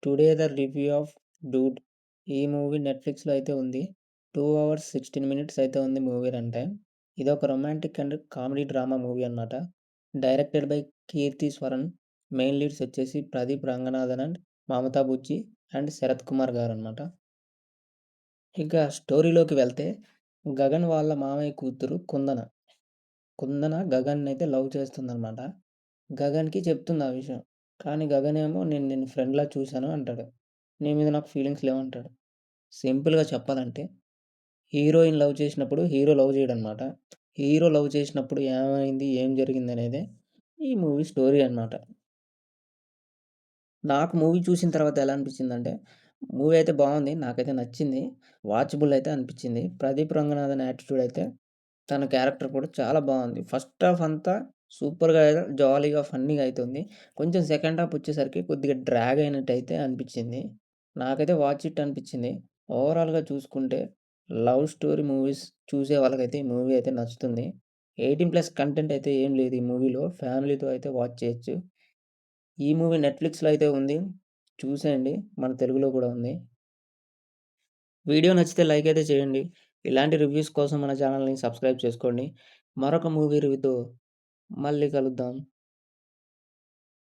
Today the review of 'dude' ఈ movie నెట్‌ఫ్లిక్స్‌లో అయితే ఉంది. 2 అవర్స్ 16 మినిట్స్ అయితే ఉంది మూవీ రన్ టైమ్. ఇదొక romantic and comedy drama movie అన్నమాట. Directed by Keerthiswaran. Main leads వచ్చేసి ప్రదీప్ రంగనాథన్ అండ్ మమతా బుచ్చి అండ్ శరత్ కుమార్ గారన్నమాట. ఇక స్టోరీలోకి వెళ్తే గగన్ వాళ్ళ మామయ్య కూతురు కుందన. కుందన గగన్నయితే లవ్ చేస్తుందనమాట. గగన్‌కి చెప్తుంది ఆ విషయం. కానీ గగన్ ఏమో నేను నిన్ను ఫ్రెండ్‌లా చూసాను అంటాడు. నీ మీద నాకు ఫీలింగ్స్ లేవంటాడు. సింపుల్‌గా చెప్పాలంటే హీరోయిన్ లవ్ చేసినప్పుడు హీరో లవ్ చేయడనమాట. హీరో లవ్ చేసినప్పుడు ఏమైంది? ఏం జరిగిందనేదే ఈ మూవీ స్టోరీ అనమాట. నాకు మూవీ చూసిన తర్వాత ఎలా అనిపించిందంటే, మూవీ అయితే బావుంది. నాకైతే నచ్చింది. వాచబుల్ అయితే అనిపించింది. ప్రదీప్ రంగనాథన్ యాటిట్యూడ్ అయితే తన క్యారెక్టర్ కూడా చాలా బావుంది. ఫస్ట్ హాఫ్ అంతా సూపర్‌గా జాలీగా, ఫన్నీగా అయితుంది. కొంచెం సెకండ్ హాఫ్ వచ్చేసరికి కొద్దిగా డ్రాగ్ అయినట్టయితే అనిపించింది. నాకైతే వాచ్ ఇట్ అనిపించింది. ఓవరాల్‌గా చూసుకుంటే లవ్ స్టోరీ మూవీస్ చూసే వాళ్ళకైతే ఈ మూవీ అయితే నచ్చుతుంది. 18+ కంటెంట్ అయితే ఏం లేదు ఈ మూవీలో. ఫ్యామిలీతో అయితే వాచ్ చేయొచ్చు. ఈ మూవీ నెట్‌ఫ్లిక్స్‌లో అయితే ఉంది. చూసేయండి. మన తెలుగులో కూడా ఉంది. వీడియో నచ్చితే లైక్ అయితే చేయండి. ఇలాంటి రివ్యూస్ కోసం మన ఛానల్‌ని సబ్స్క్రైబ్ చేసుకోండి. మరొక మూవీ రివ్యూతో మళ్ళీ కలుద్దాం.